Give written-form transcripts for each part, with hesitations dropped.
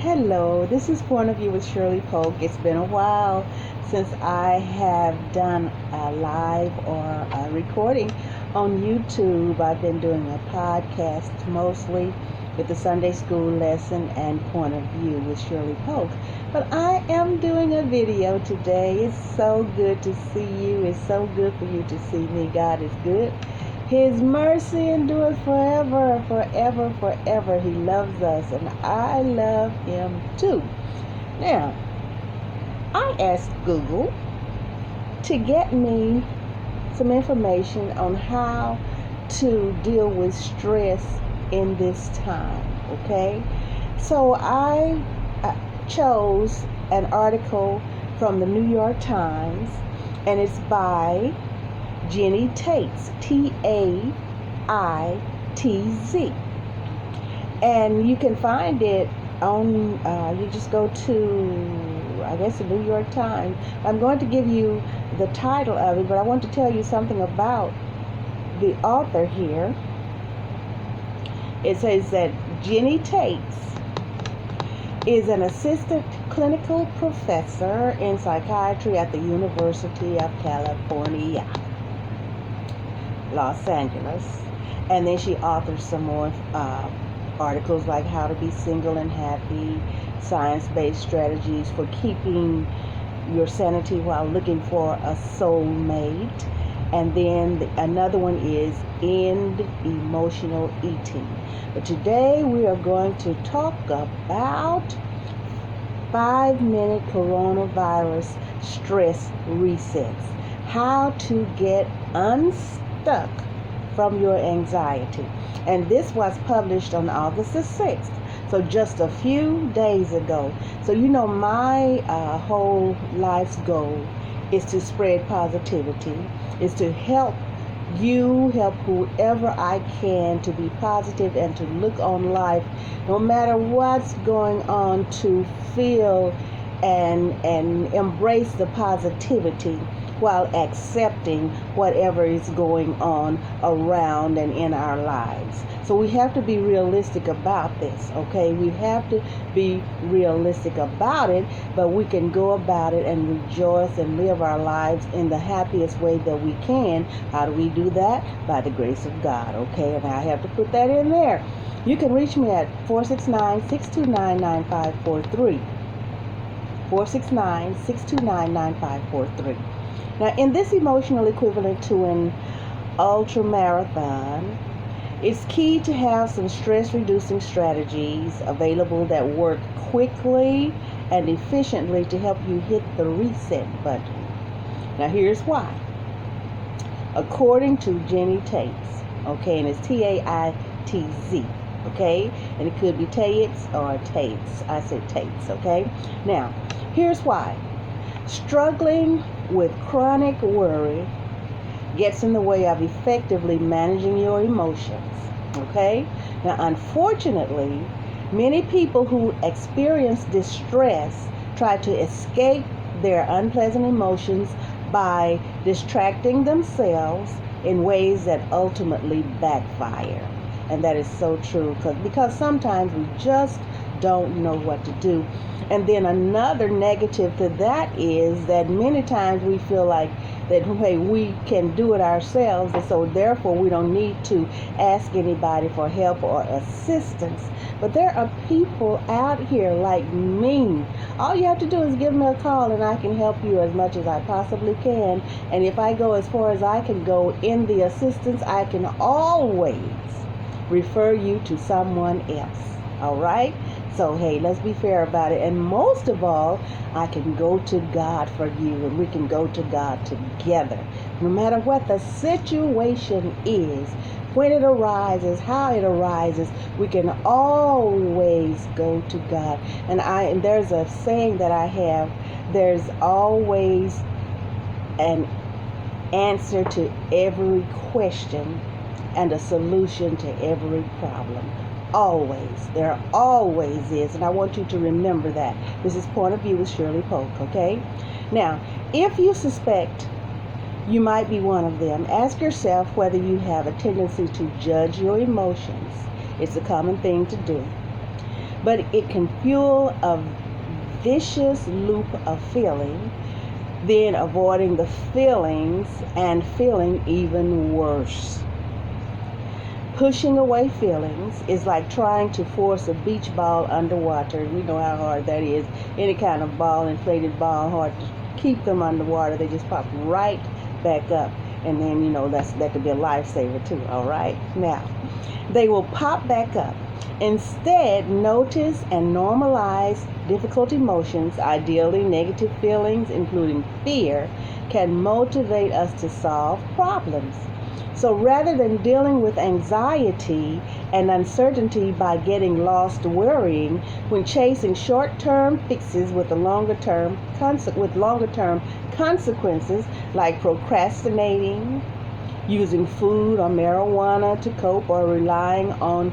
Hello, this is Point of View with Shirley Polk. It's been a while since I have done a live or a recording on YouTube. I've been doing a podcast mostly with the Sunday school lesson and Point of View with Shirley Polk. But I am doing a video today. It's so good to see you. It's so good for you to see me. God is good. His mercy endures forever, forever, forever. He loves us, and I love him too. Now, I asked Google to get me some information on how to deal with stress in this time, okay? So I chose an article from the New York Times, and it's by Jenny Taitz, Taitz, and you can find it on, you just go to, I guess, the New York Times. I'm going to give you the title of it, but I want to tell you something about the author here. It says that Jenny Taitz is an assistant clinical professor in psychiatry at the University of California, Los Angeles, and then she authors some more articles like How to Be Single and Happy, Science-Based Strategies for Keeping Your Sanity While Looking for a Soulmate, and then another one is End Emotional Eating. But today we are going to talk about 5-minute coronavirus stress resets, how to get unstuck from your anxiety. And this was published on August the 6th, so just a few days ago. So you know, my whole life's goal is to spread positivity, is to help you, help whoever I can to be positive and to look on life, no matter what's going on, to feel and embrace the positivity while accepting whatever is going on around and in our lives. So we have to be realistic about this, okay? We have to be realistic about it, but we can go about it and rejoice and live our lives in the happiest way that we can. How do we do that? By the grace of God, okay? And I have to put that in there. You can reach me at 469-629-9543. 469-629-9543. Now, in this emotional equivalent to an ultra marathon, it's key to have some stress-reducing strategies available that work quickly and efficiently to help you hit the reset button. Now, here's why. According to Jenny Taitz, okay, and it's Taitz, okay, and it could be Taitz or Taitz. I said Taitz, okay. Now, here's why. Struggling with chronic worry gets in the way of effectively managing your emotions, okay? Now, unfortunately, many people who experience distress try to escape their unpleasant emotions by distracting themselves in ways that ultimately backfire. And that is so true, because sometimes we just don't know what to do. And then another negative to that is that many times we feel like that, hey, we can do it ourselves, and so therefore we don't need to ask anybody for help or assistance. But there are people out here like me. All you have to do is give me a call and I can help you as much as I possibly can. And if I go as far as I can go in the assistance, I can always refer you to someone else. All right? So, hey, let's be fair about it. And most of all, I can go to God for you, and we can go to God together. No matter what the situation is, when it arises, how it arises, we can always go to God. And there's a saying that I have, there's always an answer to every question and a solution to every problem. Always. There always is. And I want you to remember that. This is Point of View with Shirley Polk, okay? Now, if you suspect you might be one of them, ask yourself whether you have a tendency to judge your emotions. It's a common thing to do. but it can fuel a vicious loop of feeling, then avoiding the feelings and feeling even worse. Pushing away feelings is like trying to force a beach ball underwater. We know how hard that is. Any kind of ball, inflated ball, hard to keep them underwater. They just pop right back up. And then, that could be a lifesaver too, all right? Now, they will pop back up. Instead, notice and normalize difficult emotions, ideally negative feelings, including fear, can motivate us to solve problems. So rather than dealing with anxiety and uncertainty by getting lost worrying, when chasing short-term fixes with longer-term consequences like procrastinating, using food or marijuana to cope, or relying on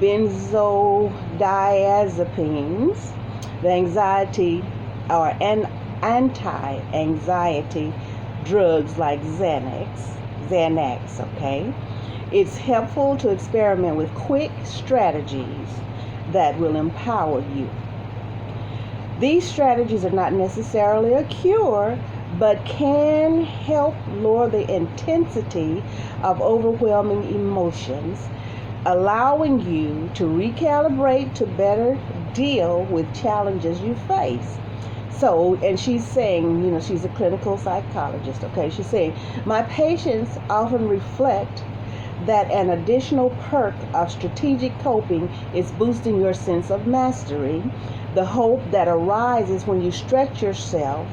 benzodiazepines, the anxiety or anti-anxiety drugs like Xanax, okay? It's helpful to experiment with quick strategies that will empower you. These strategies are not necessarily a cure, but can help lower the intensity of overwhelming emotions, allowing you to recalibrate to better deal with challenges you face. So, and she's saying, she's a clinical psychologist, okay? She's saying, my patients often reflect that an additional perk of strategic coping is boosting your sense of mastery, the hope that arises when you stretch yourself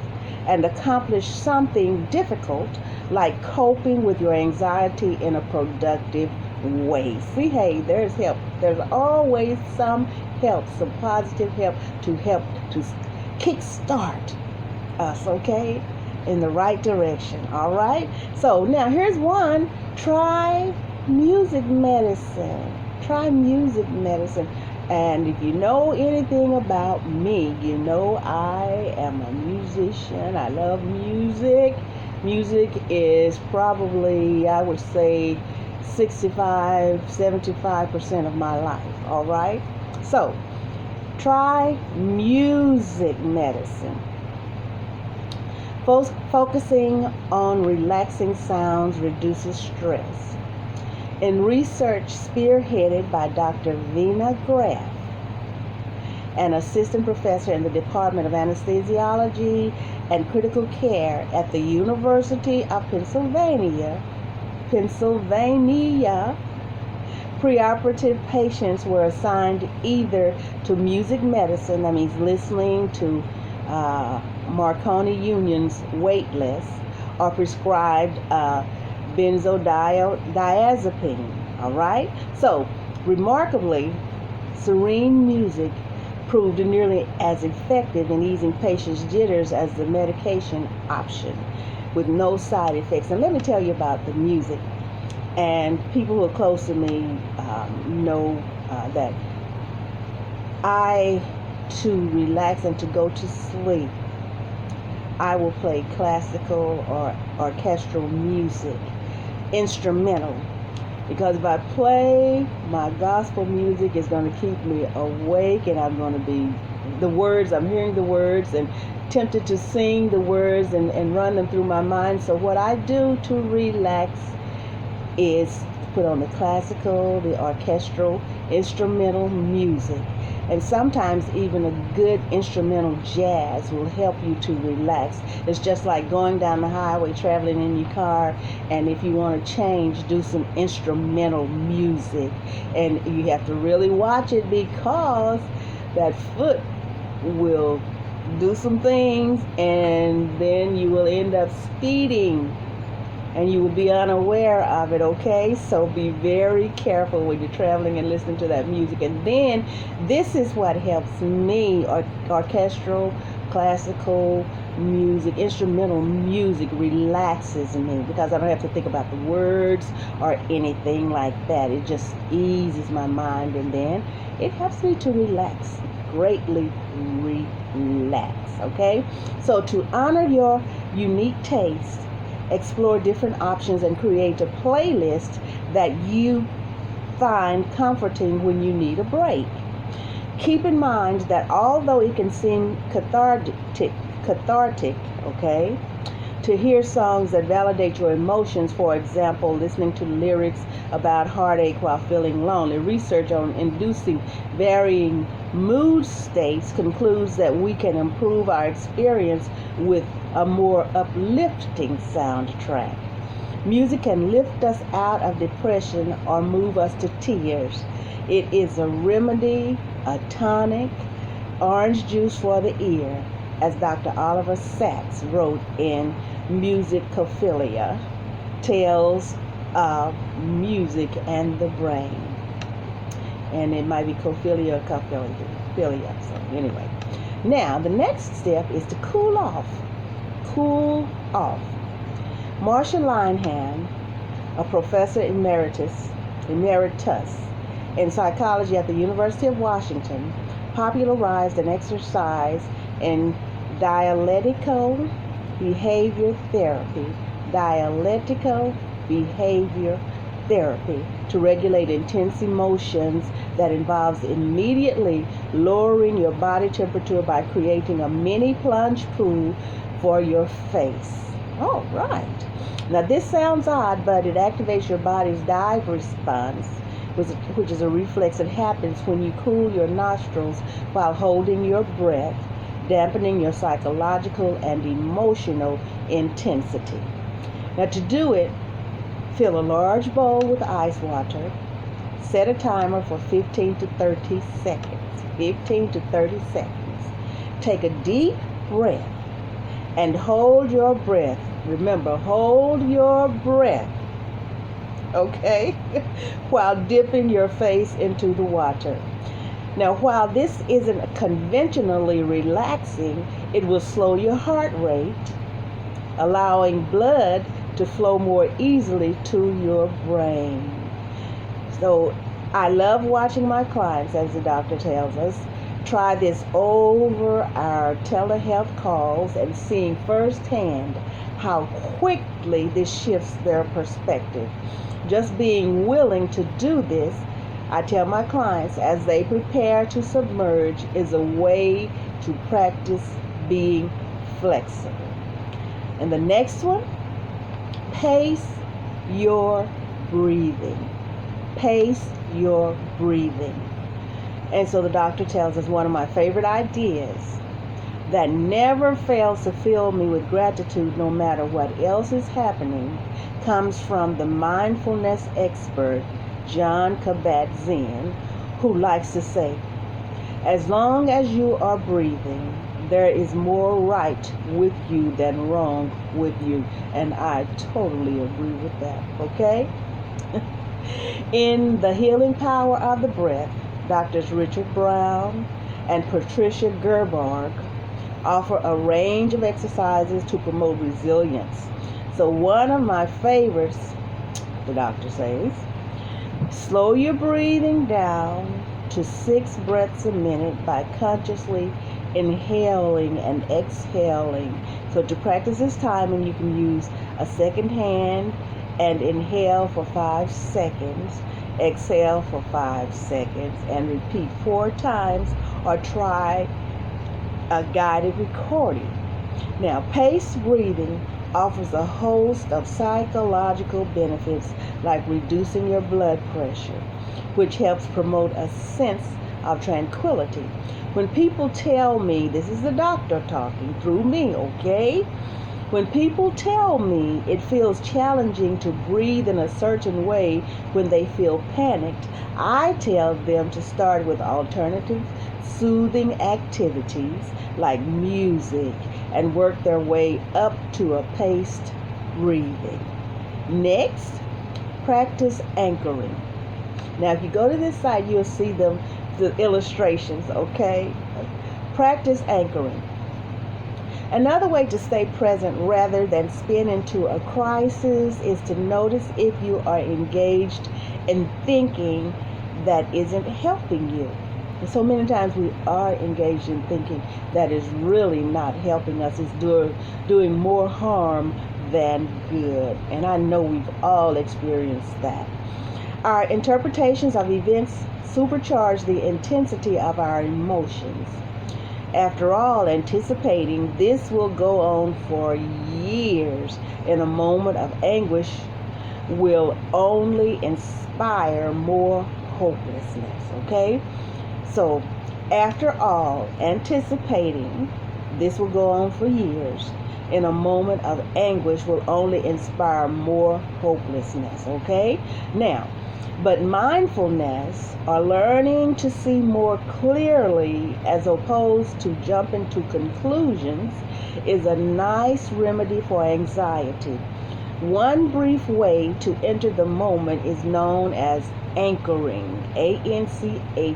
and accomplish something difficult, like coping with your anxiety in a productive way. See, hey, there's help. There's always some help, some positive help to kickstart us, okay, in the right direction. All right. So now here's one. Try music medicine. And if you know anything about me, you know I am a musician. I love music. Music is probably, I would say, 75% of my life. All right. So try music medicine. Focusing on relaxing sounds reduces stress. In research spearheaded by Dr. Vina Graff, an assistant professor in the Department of Anesthesiology and Critical Care at the University of Pennsylvania, preoperative patients were assigned either to music medicine, that means listening to Marconi Union's wait list, or prescribed benzodiazepine. All right? So, remarkably, serene music proved nearly as effective in easing patients' jitters as the medication option, with no side effects. And let me tell you about the music. And people who are close to me know that to relax and to go to sleep, I will play classical or orchestral music, instrumental, because if I play my gospel music, it's going to keep me awake, and I'm hearing the words and tempted to sing the words and run them through my mind. So what I do to relax is put on the classical, the orchestral, instrumental music. And sometimes even a good instrumental jazz will help you to relax. It's just like going down the highway, traveling in your car, and if you want to change, do some instrumental music. And you have to really watch it, because that foot will do some things, and then you will end up speeding, and you will be unaware of it, okay? So be very careful when you're traveling and listening to that music. And then this is what helps me, orchestral, classical music, instrumental music relaxes me, because I don't have to think about the words or anything like that. It just eases my mind, and then it helps me to relax, greatly relax, okay? So to honor your unique taste, explore different options and create a playlist that you find comforting when you need a break. Keep in mind that although it can seem cathartic, okay, to hear songs that validate your emotions, for example, listening to lyrics about heartache while feeling lonely, research on inducing varying mood states concludes that we can improve our experience with a more uplifting soundtrack. Music can lift us out of depression or move us to tears. It is a remedy, a tonic, orange juice for the ear, as Dr. Oliver Sacks wrote in Musicophilia, Tales of Music and the Brain. And it might be cophilia or cophilia. So anyway. Now, the next step is to cool off. Cool off. Marsha Linehan, a professor emeritus in psychology at the University of Washington, popularized an exercise in dialectical behavior therapy to regulate intense emotions that involves immediately lowering your body temperature by creating a mini plunge pool for your face. All right. Now this sounds odd, but it activates your body's dive response, which is a reflex that happens when you cool your nostrils while holding your breath, dampening your psychological and emotional intensity. Now to do it, fill a large bowl with ice water. Set a timer for 15 to 30 seconds. 15 to 30 seconds. Take a deep breath and hold your breath. Remember, hold your breath, okay, while dipping your face into the water. Now, while this isn't conventionally relaxing, it will slow your heart rate, allowing blood to flow more easily to your brain. So I love watching my clients, as the doctor tells us, try this over our telehealth calls and seeing firsthand how quickly this shifts their perspective. Just being willing to do this, I tell my clients, as they prepare to submerge, is a way to practice being flexible. And the next one, pace your breathing. Pace your breathing. And so the doctor tells us one of my favorite ideas that never fails to fill me with gratitude no matter what else is happening comes from the mindfulness expert Jon Kabat-Zinn, who likes to say, as long as you are breathing, there is more right with you than wrong with you. And I totally agree with that, okay? In The Healing Power of the Breath, Drs. Richard Brown and Patricia Gerbarg offer a range of exercises to promote resilience. So one of my favorites, the doctor says, slow your breathing down to 6 breaths a minute by consciously inhaling and exhaling. So to practice this timing, you can use a second hand and inhale for 5 seconds, exhale for 5 seconds, and repeat 4 times, or try a guided recording. Now, paced breathing offers a host of psychological benefits like reducing your blood pressure, which helps promote a sense of tranquility. When people tell me, this is the doctor talking through me, okay? When people tell me it feels challenging to breathe in a certain way when they feel panicked, I tell them to start with alternative, soothing activities like music and work their way up to a paced breathing. Next, practice anchoring. Now, if you go to this site, you'll see the illustrations, okay? Practice anchoring. Another way to stay present rather than spin into a crisis is to notice if you are engaged in thinking that isn't helping you. And so many times we are engaged in thinking that is really not helping us. It's doing more harm than good. And I know we've all experienced that. Our interpretations of events supercharge the intensity of our emotions. After all, anticipating this will go on for years in a moment of anguish will only inspire more hopelessness. Okay? So, after all, anticipating this will go on for years in a moment of anguish will only inspire more hopelessness. Okay? Now, but mindfulness, or learning to see more clearly as opposed to jumping to conclusions, is a nice remedy for anxiety. One brief way to enter the moment is known as anchoring, ANCHORING,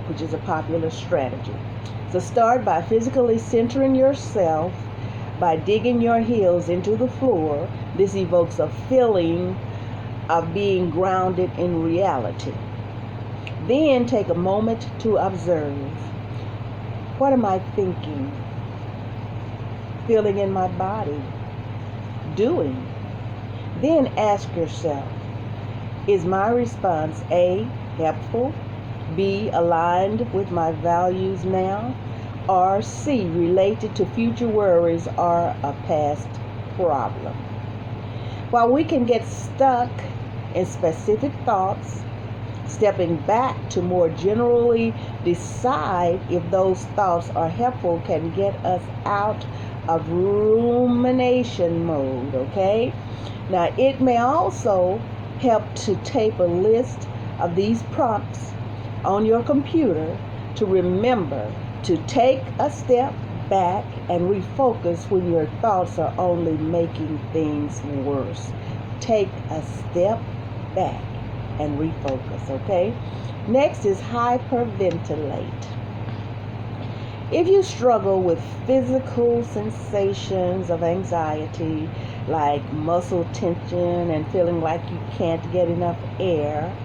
which is a popular strategy. So start by physically centering yourself by digging your heels into the floor. This evokes a feeling of being grounded in reality. Then take a moment to observe. What am I thinking? Feeling in my body? Doing? Then ask yourself, is my response A, helpful, B, aligned with my values now, or C, related to future worries or a past problem? While we can get stuck in specific thoughts, stepping back to more generally decide if those thoughts are helpful can get us out of rumination mode, okay? Now, it may also help to tape a list of these prompts on your computer to remember to take a step back and refocus when your thoughts are only making things worse. Take a step back and refocus, okay? Next is hyperventilate. If you struggle with physical sensations of anxiety, like muscle tension and feeling like you can't get enough air,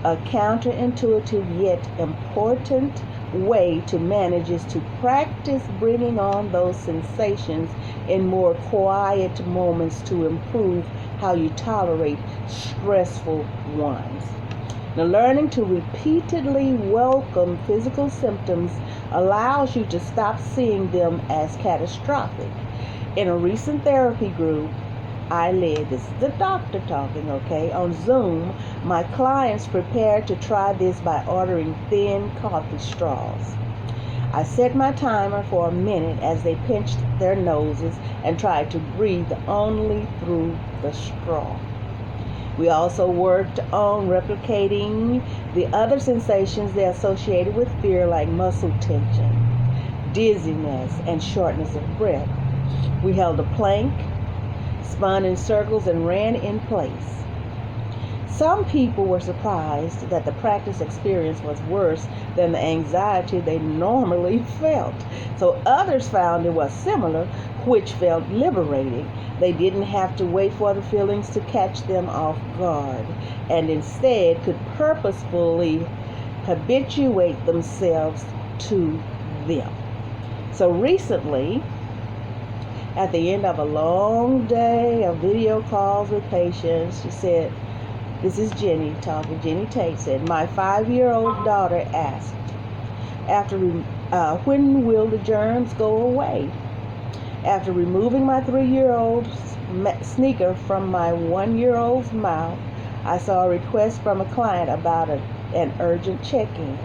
a counterintuitive yet important way to manage is to practice bringing on those sensations in more quiet moments to improve how you tolerate stressful ones. Now, learning to repeatedly welcome physical symptoms allows you to stop seeing them as catastrophic. In a recent therapy group I led, this is the doctor talking, okay, on Zoom, my clients prepared to try this by ordering thin coffee straws. I set my timer for a minute as they pinched their noses and tried to breathe only through the straw. We also worked on replicating the other sensations they associated with fear, like muscle tension, dizziness, and shortness of breath. We held a plank, spun in circles, and ran in place. Some people were surprised that the practice experience was worse than the anxiety they normally felt. So others found it was similar, which felt liberating. They didn't have to wait for the feelings to catch them off guard, and instead could purposefully habituate themselves to them. So recently, at the end of a long day of video calls with patients, she said, this is Jenny talking, Jenny Taitz said, my 5-year-old daughter asked, when will the germs go away? After removing my 3-year-old sneaker from my 1-year-old's mouth, I saw a request from a client about an urgent check-in.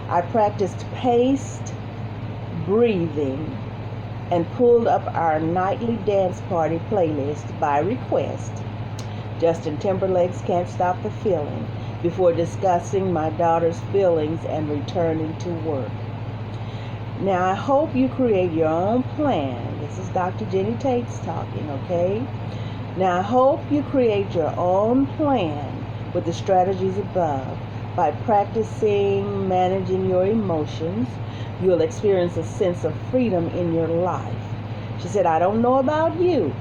I practiced paced breathing and pulled up our nightly dance party playlist by request, Justin Timberlake's Can't Stop the Feeling, before discussing my daughter's feelings and returning to work. Now, I hope you create your own plan. This is Dr. Jenny Taitz talking, okay? Now, I hope you create your own plan with the strategies above. By practicing managing your emotions, you'll experience a sense of freedom in your life. She said, I don't know about you,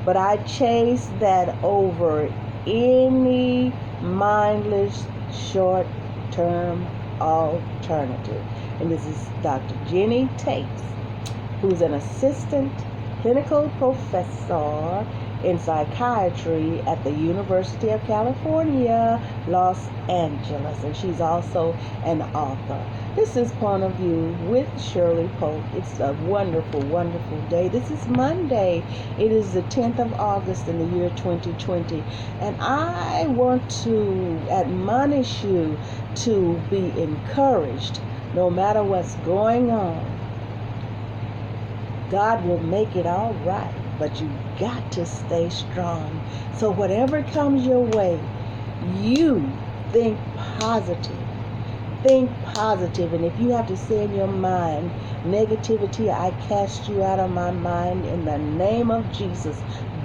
but I chase that over any mindless short-term alternative. And this is Dr. Jenny Taitz, who's an assistant clinical professor in psychiatry at the University of California, Los Angeles, and she's also an author. This is Point of View with Shirley Polk. It's a wonderful, wonderful day. This is Monday. It is the 10th of August in the year 2020, and I want to admonish you to be encouraged no matter what's going on. God will make it all right, but you got to stay strong. So whatever comes your way, you think positive. Think positive. And if you have to say in your mind, negativity, I cast you out of my mind in the name of Jesus.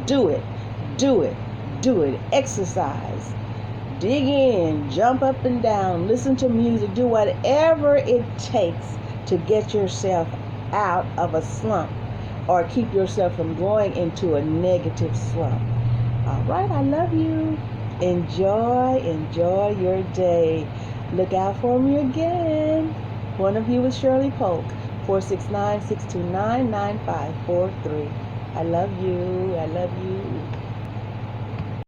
Do it. Do it. Do it. Exercise. Dig in. Jump up and down. Listen to music. Do whatever it takes to get yourself out of a slump or keep yourself from going into a negative slump. All right, I love you. Enjoy your day. Look out for me again. Point of View with Shirley Polk, 469-629-9543. I love you.